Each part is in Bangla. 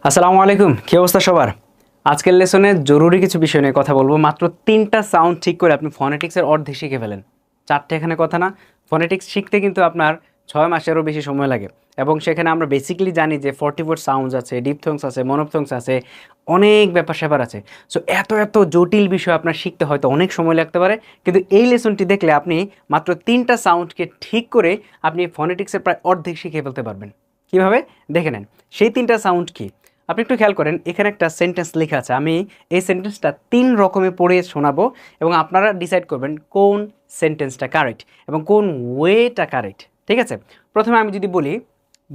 আসসালামু আলাইকুম, কি অবস্থা সবার? আজকের লেসনে জরুরি কিছু বিষয় নিয়ে কথা বলবো। মাত্র 3টা সাউন্ড ঠিক করে আপনি ফনেটিক্সের অর্ধেক শিখে ফেলেন। 4টে এখানে কথা না। ফনেটিক্স শিখতে কিন্তু আপনার 6 মাসেরও বেশি সময় লাগে এবং সেখানে আমরা বেসিক্যালি জানি যে 44 সাউন্ডস আছে, ডিপথংস আছে, মনোপথংস আছে, অনেক ব্যাপার-স্যাপার আছে। সো এত জটিল বিষয় আপনার শিখতে হয়তো অনেক সময় লাগতে পারে। কিন্তু এই লেসনটি দেখলে আপনি মাত্র 3টা সাউন্ডকে ঠিক করে আপনি ফনেটিক্সের প্রায় অর্ধেক শিখে ফেলতে পারবেন। কিভাবে? দেখে নেন। সেই 3টা সাউন্ড কি? আপনি একটু খেয়াল করেন, এখানে একটা সেন্টেন্স লেখা আছে। আমি এই সেন্টেন্সটা 3 রকমে পড়ে শোনাবো এবং আপনারা ডিসাইড করবেন কোন সেন্টেন্সটা কারেক্ট এবং কোন ওয়েটা কারেক্ট। ঠিক আছে? প্রথমে আমি যদি বলি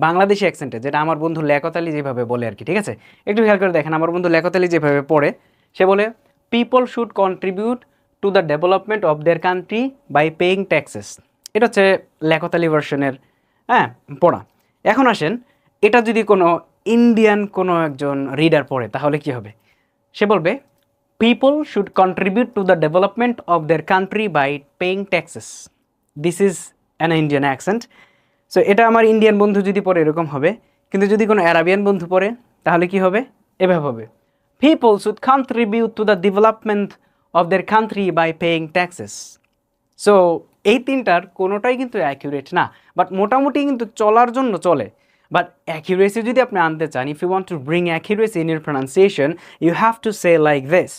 বাংলাদেশি অ্যাকসেন্টে, যেটা আমার বন্ধু লিয়াকত আলী যেভাবে বলে আর কি। ঠিক আছে? একটু খেয়াল করে দেখেন, আমার বন্ধু লিয়াকত আলী যেভাবে পড়ে, সে বলে people should contribute to the development of their country by paying taxes. এটা হচ্ছে লিয়াকত আলী ভার্সনের পড়া। এখন আসেন, এটা যদি কোনো ইন্ডিয়ান কোনো একজন রিডার পড়ে তাহলে কি হবে? সে বলবে people should contribute to the development of their country by paying taxes. This is an Indian accent. So এটা আমার ইন্ডিয়ান বন্ধু যদি পড়ে এরকম হবে, কিন্তু যদি কোনো অ্যারাবিয়ান বন্ধু পড়ে তাহলে কি হবে? এভাবে হবে, people should contribute to the development of their country by paying taxes. So এই 3টার কোনোটাই কিন্তু অ্যাকিউরেট না, বাট মোটামুটি কিন্তু চলার জন্য চলে। বাট অ্যাকিউরেসি যদি আপনি আনতে চান, if you want to bring accuracy in your pronunciation, you have to say like this: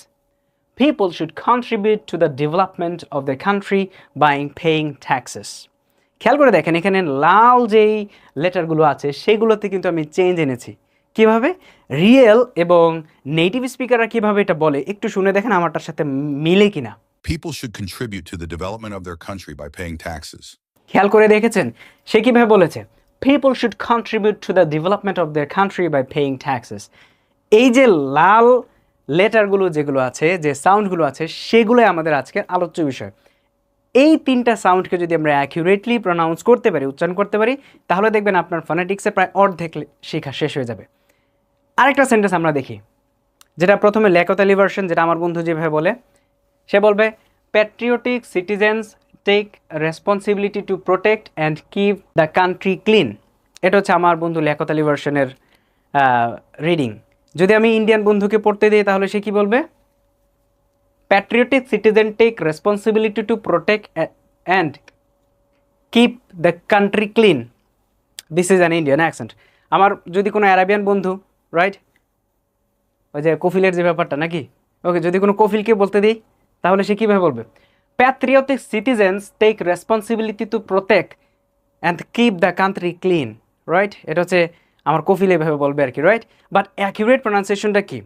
people should contribute to the development of the country by paying taxes. খেয়াল করে দেখেন, এখানে লাল যেই লেটারগুলো আছে সেগুলোতে কিন্তু আমি চেঞ্জ এনেছি। কিভাবে? রিয়েল এবং নেটিভ স্পিকাররা কিভাবে এটা বলে একটু শুনে দেখেন আমারটার সাথে মিলে কিনা। People should contribute to the development of their country by paying taxes. খেয়াল করে দেখেছেন সে কিভাবে বলেছে? People should contribute to the development of their country by paying taxes. এই যে লাল লেটারগুলো যেগুলো আছে, যে সাউন্ডগুলো আছে, সেগুলোই আমাদের আজকের আলোচ্য বিষয়। এই 3টা সাউন্ডকে যদি আমরা অ্যাকিউরেটলি প্রনাউন্স করতে পারি, উচ্চারণ করতে পারি, তাহলে দেখবেন আপনার ফনেটিক্সে প্রায় অর্ধেক শেখা শেষ হয়ে যাবে। আরেকটা সেন্টেন্স আমরা দেখি, যেটা প্রথমে লিয়াকত আলী ভার্সন, যেটা আমার বন্ধু যেভাবে বলে, সে বলবে patriotic citizens take responsibility to protect and keep the country clean. এটা হচ্ছে আমার বন্ধু লিয়াকত আলী ভার্সনের রিডিং। যদি আমি ইন্ডিয়ান বন্ধুকে পড়তে দিই তাহলে সে কি বলবে? Patriotic citizen take responsibility to protect and keep the country clean. This is an Indian accent. আমার যদি কোনো অ্যারাবিয়ান বন্ধু, রাইট, ওই যে কফিলের যে ব্যাপারটা নাকি, ওকে, যদি কোনো কফিলকে বলতে দিই তাহলে সে কীভাবে বলবে? Patriotic citizens take responsibility to protect and keep the country clean, right? এটা হচ্ছে আমার কফিল এভাবে বলবে আর কি, রাইট? বাট অ্যাকিউরেট প্রনাউন্সিয়েশনটা কি?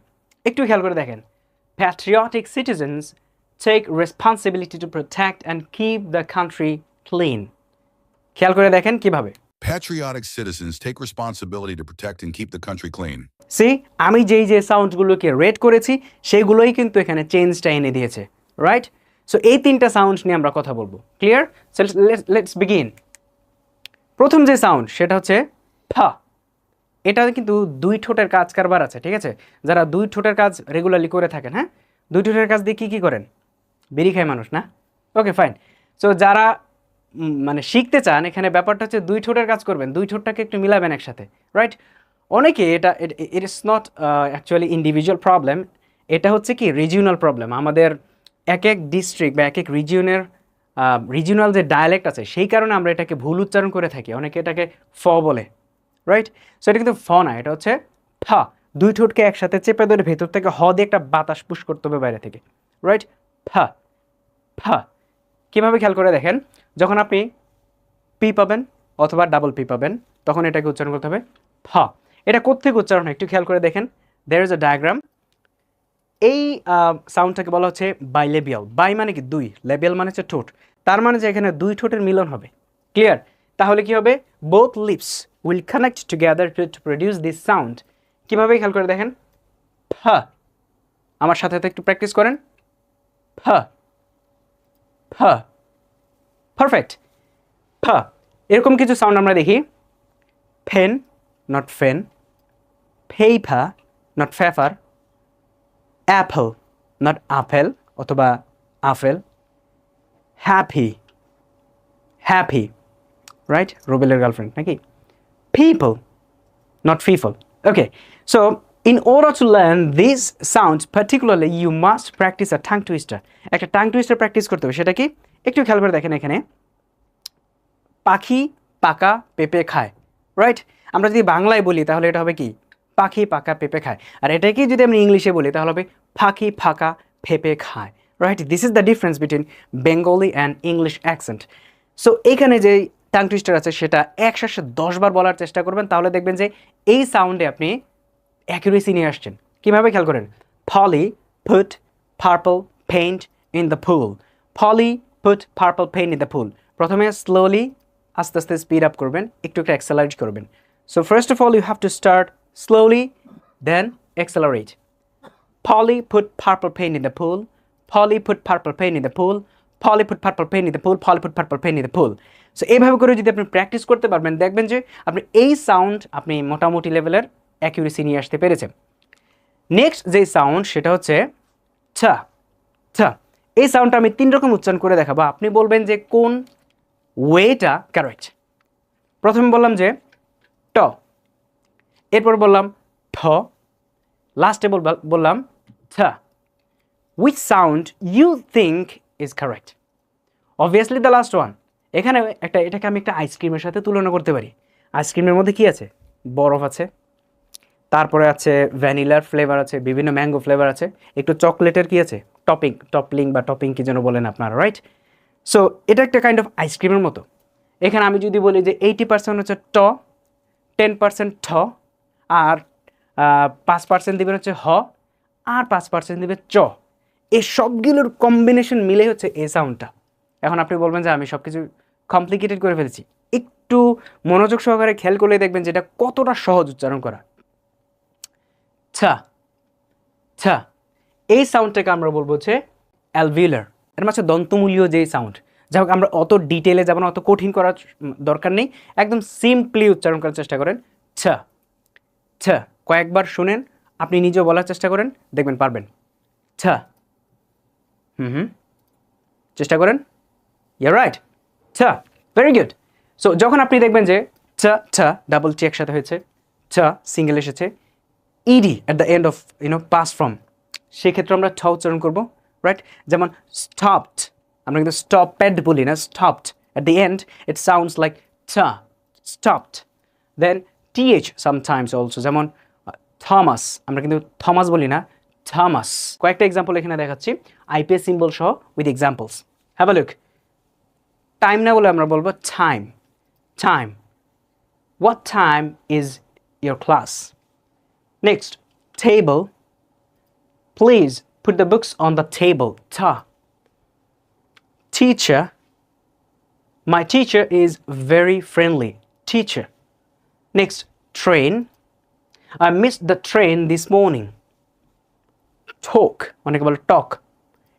একটু খেয়াল করে দেখেন, patriotic citizens take responsibility to protect and keep the country clean. খেয়াল করে দেখেন কিভাবে। Patriotic citizens take responsibility to protect and keep the country clean. See, আমি যে সাউন্ডগুলোকে রেড করেছি সেগুলোই কিন্তু এখানে চেঞ্জটা এনে দিয়েছে, রাইট? সো এই 3টা সাউন্ড নিয়ে আমরা কথা বলবো। ক্লিয়ার? So let's begin. প্রথম যে সাউন্ড সেটা হচ্ছে ফা। এটা কিন্তু 2 ঠোঁটের কাজ কারবার আছে, ঠিক আছে? যারা 2 ঠোঁটের কাজ রেগুলারলি করে থাকেন, হ্যাঁ, 2 ঠোঁটের কাজ দিয়ে কী করেন? বিড়ি খায় মানুষ না? ওকে, ফাইন। সো যারা মানে শিখতে চান, এখানে ব্যাপারটা হচ্ছে 2 ঠোঁটের কাজ করবেন, 2 ঠোঁটটাকে একটু মিলাবেন একসাথে, রাইট? অনেকে এটা it is not actually individual problem, এটা হচ্ছে কি রিজিওনাল প্রবলেম। আমাদের এক ডিস্ট্রিক্ট বা এক রিজিয়নের রিজিওনাল যে ডায়ালেক্ট আছে সেই কারণে আমরা এটাকে ভুল উচ্চারণ করে থাকি। অনেকে এটাকে ফ বলে, রাইট? সো এটা কিন্তু ফ না, এটা হচ্ছে ফা। 2 ঠোঁটকে একসাথে চেপে ধরে ভেতর থেকে হ দিয়ে একটা বাতাস পুশ করতে হবে বাইরে থেকে, রাইট? ফা ফা। কীভাবে? খেয়াল করে দেখেন, যখন আপনি পি পাবেন অথবা ডাবল পি পাবেন তখন এটাকে উচ্চারণ করতে হবে ফা। এটা কোত্থেকে উচ্চারণ হয় একটু খেয়াল করে দেখেন। There is a diagram. এই সাউন্ডটাকে বলা হচ্ছে বাইলেবিয়াল। বাই মানে কি 2, লেবিয়াল মানে হচ্ছে ঠোঁট। তার মানে যে এখানে 2 ঠোঁটের মিলন হবে। ক্লিয়ার? তাহলে কি হবে? Both lips will connect together to produce this sound. কীভাবে? খেয়াল করে দেখেন, ফা। আমার সাথে একটু প্র্যাকটিস করেন। ফা ফা। পারফেক্ট। ফা। এরকম কিছু সাউন্ড আমরা দেখি। Fan, not fan. Paper, not paper. Apple, not apple অথবা আপেল। Happy, happy, right? রুবেলের গার্লফ্রেন্ড নাকি? People, not people. Okay, so In order to learn these sounds particularly, you must practice a tongue twister. একটা tongue twister প্র্যাকটিস করতে হবে, সেটা কি একটু খেয়াল করে দেখেন এখানে, পাখি পাকা পেঁপে খায়, রাইট? আমরা যদি বাংলায় বলি তাহলে এটা হবে কি, পাখি পাকা পেঁপে খায়। আর এটাকে যদি আমরা ইংলিশে বলি তাহলে হবে ফাঁকি ফাঁকা পেঁপে খায়, right? This is the difference between Bengali and English accent. So এইখানে যে টাং টুইস্টার আছে সেটা একসাথে 10 বার বলার চেষ্টা করবেন, তাহলে দেখবেন যে এই সাউন্ডে আপনি অ্যাকুরেসি নিয়ে আসছেন। কীভাবে খেয়াল করেন, Polly put purple paint in the pool, Polly put purple paint in the pool. প্রথমে স্লোলি আস্তে আস্তে স্পিড আপ করবেন, একটু একটু অ্যাক্সেলারেট করবেন। So first of all you have to start slowly then accelerate. Polly put purple paint in the pool. Polly put purple paint in the pool. Polly put purple paint in the pool. Polly put purple paint in the pool. So এইভাবে করে যদি আপনি প্র্যাকটিস করতে পারবেন, দেখবেন যে আপনি এই সাউন্ড আপনি মোটামুটি লেভেলের অ্যাকিউরেসি নিয়ে আসতে পেরেছেন। নেক্সট যে সাউন্ড সেটা হচ্ছে ছা ছা। এই সাউন্ডটা আমি 3 রকম উচ্চারণ করে দেখাবো, আপনি বলবেন যে কোন ওয়েটা কারেক্ট। প্রথমে বললাম যে ট, এরপর বললাম ঠ, লাস্টে বললাম ছা। Which sound you think is correct? Obviously the last one. এখানে এটাকে আমি একটা আইসক্রিমের সাথে তুলনা করতে পারি। আইসক্রিমের মধ্যে কি আছে, বরফ আছে, তারপরে আছে ভ্যানিলার ফ্লেভার আছে, বিভিন্ন ম্যাঙ্গো ফ্লেভার আছে, একটু চকলেটের কি আছে, টপলিং বা টপিং কি যেন বলেন আপনারা, রাইট? সো এটা একটা কাইন্ড অফ আইসক্রিমের মতো। এখানে আমি যদি বলি যে 80% হচ্ছে ট, 10% ঠ, আর 5% দিবেন হচ্ছে হ, আর 5% দিবে চ। এই সবগুলোর কম্বিনেশন মিলে হচ্ছে এই সাউন্ডটা। এখন আপনি বলবেন যে আমি সব কিছু কমপ্লিকেটেড করে ফেলেছি, একটু মনোযোগ সহকারে খেয়াল করলে দেখবেন যে এটা কতটা সহজ উচ্চারণ করা। ছা ছা, এই সাউন্ডটাকে আমরা বলবো হচ্ছে অ্যালভিউলার, এর মাঝে দন্তমূলীয় যেই সাউন্ড। যাই হোক, আমরা অত ডিটেলে যাব না, অত কঠিন করার দরকার নেই, একদম সিম্পলি উচ্চারণ করার চেষ্টা করেন। ছা ছা, কয়েকবার শুনেন, আপনি নিজেও বলার চেষ্টা করেন, দেখবেন পারবেন। ছা, চেষ্টা করেন। ইউ রাইট, ছা, ভেরি গুড। সো যখন আপনি দেখবেন যে ছা ছা ডাবল টি একসাথে হয়েছে, ছা সিঙ্গেল এসেছে, ED at the end of pass from, সেক্ষেত্রে আমরা ঠ উচ্চারণ করবো, রাইট? যেমন স্টপড, আমরা কিন্তু স্টপেড বলি না, stopped. At the and it sounds like ছা, স্টপড। দেন টিএইচ সামটাইমস অলসো, যেমন থমাস, আমরা কিন্তু থমাস বলি না, থমাস। কয়েকটা এক্সাম্পল এখানে দেখাচ্ছি, আইপিএস সিম্বল সহ with examples. Have a look. Time না বলে আমরা বলবো time, time. What time is your class? Next, table, please put the books on the table, টা। Teacher, my teacher is very friendly, teacher. Next, train, I missed the train this morning. Talk, অনেকে বলে টক,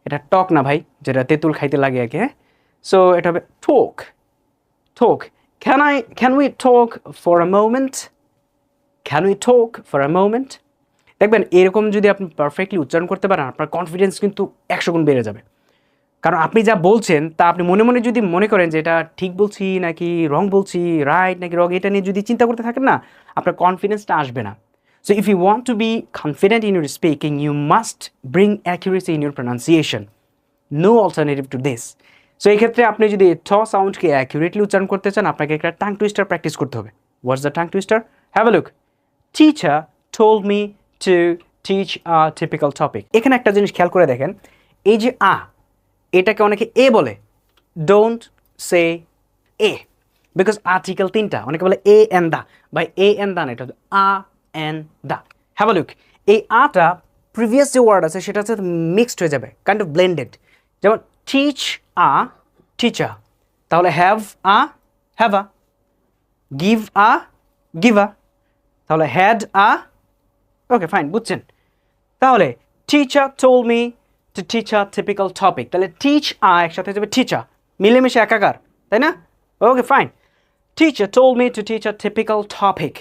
এটা টক না ভাই, যেটা তেঁতুল খাইতে লাগে আর কি, হ্যাঁ? সো এটা হবে talk, talk. Can we talk for a moment? Can we talk for a moment? দেখবেন এরকম যদি আপনি পারফেক্টলি উচ্চারণ করতে পারেন, আপনার কনফিডেন্স কিন্তু 100 গুণ বেড়ে যাবে। কারণ আপনি যা বলছেন তা আপনি মনে মনে যদি মনে করেন যে এটা ঠিক বলছি নাকি রং বলছি, রাইট নাকি রং, এটা নিয়ে যদি চিন্তা করতে থাকেন না, আপনার কনফিডেন্সটা আসবে না। So if you want to be confident in your speaking, you must bring accuracy in your pronunciation. No alternative to this. So এই ক্ষেত্রে আপনি যদি ঠ সাউন্ডকে অ্যাকুরেটলি উচ্চারণ করতে চান, আপনাকে একটা টাং টুইস্টার প্র্যাকটিস করতে হবে। What's the tongue twister? Have a look. Teacher told me to teach a typical topic. এখানে একটা জিনিস খেয়াল করে দেখেন, এই যে এটাকে অনেকে এ বলে। Don't say A, because article 3টা, অনেকে বলে a and the, by a and the না, এটা হচ্ছে and the. Have a look. এই আটা প্রিভিয়াস যে ওয়ার্ড আছে সেটা হচ্ছে মিক্সড হয়ে যাবে, কাইন্ড অফ ব্লেন্ডেড। যেমন টিচ আ টিচার, তাহলে have a have a, give a give a, তাহলে হ্যাড আ। ওকে ফাইন, বুঝছেন? তাহলে teacher told me to teach a typical topic, তাহলে টিচ আ একসাথে যাবে টিচার, মিলেমিশে একাকার, তাই না? Okay fine. Teacher told me to teach a typical topic,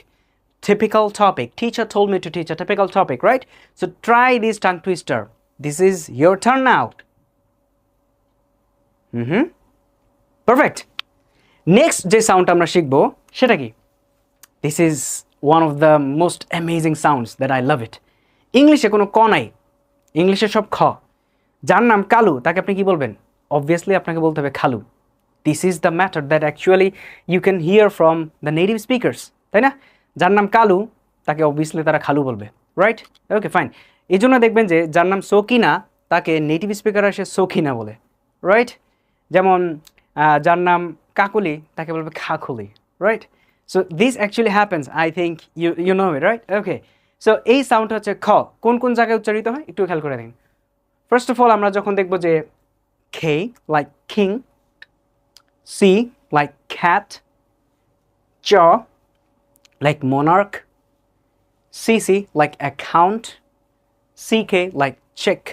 typical topic. Teacher told me to teach a typical topic, right? So try this tongue twister. This is your turn now. Perfect. Next যে সাউন্ড আমরা শিখবো সেটা কি? This is one of the most amazing sounds that I love it. ইংলিশে কোনো ক নাই, ইংলিশে সব খ। যার নাম কালু তাকে আপনি কি বলবেন? অবভিয়াসলি আপনাকে বলতে হবে খালু। This is the matter that actually you can hear from the native speakers, তাই না? যার নাম কালু তাকে অবভিয়াসলি তারা খালু বলবে, রাইট? Okay fine. এই জন্য দেখবেন যে যার নাম সকিনা তাকে নেটিভ স্পিকার এসে সখিনা বলে, রাইট? যেমন যার নাম কাকুলি তাকে বলবে Khakuli, right? So this actually happens, I think you know it, right? Okay, so এই সাউন্ড হচ্ছে খ। কোন কোন জায়গায় উচ্চারিত হয় একটু খেয়াল করে দিন। ফার্স্ট অফ অল আমরা যখন দেখবো যে K like king, C like cat, Ch like monarch, CC like account, CK like check,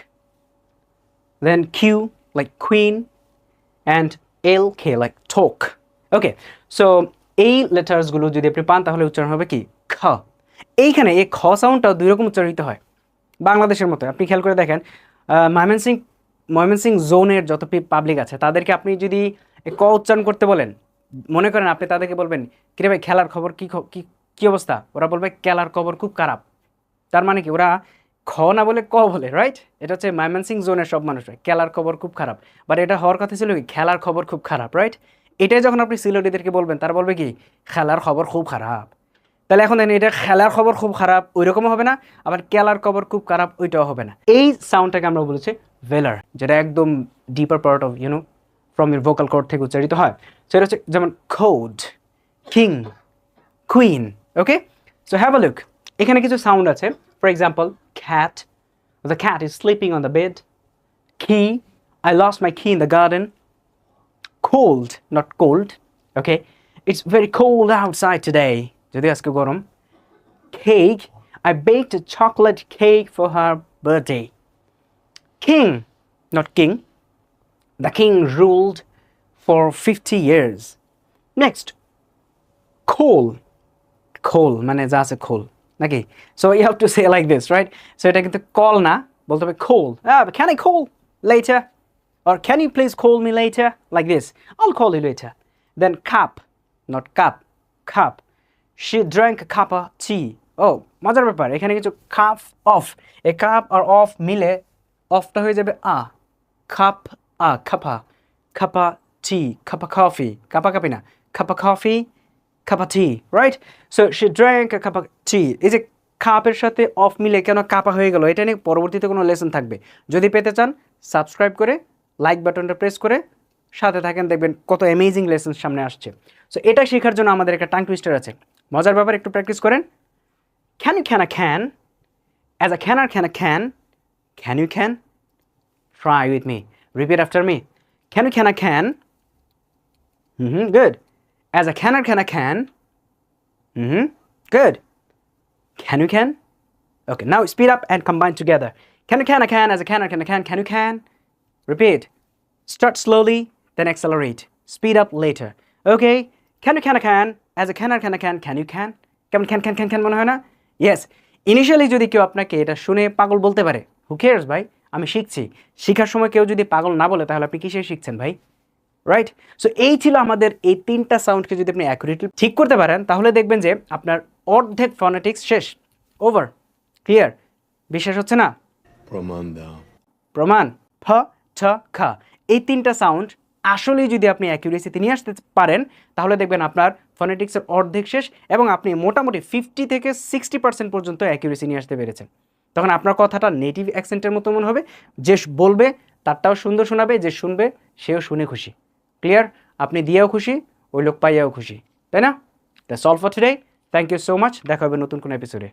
then Q like queen, and LK like talk. Okay, so এই লেটার্সগুলো যদি আপনি পান তাহলে উচ্চারণ হবে কি? খ। এইখানে এই খ সাউন্ডটা দুই রকম উচ্চারিত হয় বাংলাদেশের মতো। আপনি খেয়াল করে দেখেন, ময়মনসিংহ জোনের যত পাবলিক আছে তাদেরকে আপনি যদি ক উচ্চারণ করতে বলেন, মনে করেন আপনি তাদেরকে বলবেন কিরে ভাই খেলার খবর কি অবস্থা, ওরা বলবে খেলার খবর খুব খারাপ। তার মানে কি ওরা খ না বলে ক বলে, রাইট? এটা হচ্ছে ময়মনসিংহ জোনের সব মানুষরা খেলার খবর খুব খারাপ, বাট এটা হওয়ার কথা ছিল কি খেলার খবর খুব খারাপ, রাইট? এটাই যখন আপনি সিলেটিদেরকে বলবেন তারা বলবে কি খেলার খবর খুব খারাপ। তাহলে এখন দেখেন এটা খেলার খবর খুব খারাপ ওই রকমও হবে না, আবার খেলার খবর খুব খারাপ ওইটাও হবে না। এই সাউন্ডটাকে আমরা বলেছি ভেলার, যেটা একদম deeper part of from your vocal cord থেকে উচ্চারিত হয়। সেটা হচ্ছে যেমন code, king, queen. Okay, so have a look. এখানে কিছু সাউন্ড আছে। For example cat, the cat is sleeping on the bed. Key, I lost my key in the garden. Cold, not cold. Okay, it's very cold outside today. যদি আজকে গরম। Cake, I baked a chocolate cake for her birthday. King, not king. The king ruled for 50 years. Next, coal. Coal মানে যা আছে খোল নাকি? So you have to say like this, right? So এটা কিন্তু কল না, বলতে হবে coal. Can I call later? Or can you please call me later? Like this. I'll call you later. Then cup, not cup. Cup. She drank a cup of tea. Oh, মজার ব্যাপার, এখানে কিছু কাপ অফ, এই কাপ আর অফ মিলে অফটা হয়ে যাবে কাপ খাপা, খাপা টি, খাপা কফি, কাপা কাপি না, cuppa coffee, cuppa tea, right? So she drank a cuppa tea. এই যে কাপের সাথে অফ মিলে কেন কাপা হয়ে গেল, এটা নিয়ে পরবর্তীতে কোনো লেসন থাকবে। যদি পেতে চান সাবস্ক্রাইব করে লাইক বাটনটা প্রেস করে সাথে থাকেন, দেখবেন কত অ্যামেজিং লেসন সামনে আসছে। সো এটা শেখার জন্য আমাদের একটা টাং টুইস্টার আছে, মজার ব্যাপার, একটু প্র্যাকটিস করেন। Can you can a can? As a canner can a can? Can you can? Try with me. Repeat after me. Can you can a can? Good. As a canner can a can? Good. Can you can? Okay, now speed up and combine together. Can you can a can? As a canner can a can? Can you can? Repeat. Start slowly, then accelerate. Speed up later. Okay. Can you can a can? As a canner can a can? Can you can? কেমন can মনে হয় না? ইয়েস, ইনিশিয়ালি যদি কেউ আপনাকে এটা শুনে পাগল বলতে পারে, হু কেয়ার্স ভাই, আমি শিখছি। শেখার সময় কেউ যদি পাগল না বলে তাহলে আপনি কিসে শিখছেন ভাই, রাইট? সো এই ছিল আমাদের এই তিনটা সাউন্ডকে যদি আপনি অ্যাকুরেটলি ঠিক করতে পারেন তাহলে দেখবেন যে আপনার অর্ধেক ফনেটিক্স শেষ, ওভার, ক্লিয়ার। বিশ্বাস হচ্ছে না? প্রমাণ। ফ ঠ খ, এই তিনটা সাউন্ড আসলেই যদি আপনি অ্যাকিউরেসিতে নিয়ে আসতে পারেন তাহলে দেখবেন আপনার ফনেটিক্সের অর্ধেক শেষ এবং আপনি মোটামুটি 50 থেকে 60% পর্যন্ত অ্যাকিউরেসি নিয়ে আসতে পেরেছেন। তখন আপনার কথাটা নেটিভ অ্যাকসেন্টের মতো মনে হবে, যে বলবে তারটাও সুন্দর শোনাবে, যে শুনবে সেও শুনে খুশি। ক্লিয়ার? আপনি দিয়েও খুশি, ওই লোক পাইয়াও খুশি, তাই না? That's all for today. Thank you so much. দেখা হবে নতুন কোনো এপিসোডে।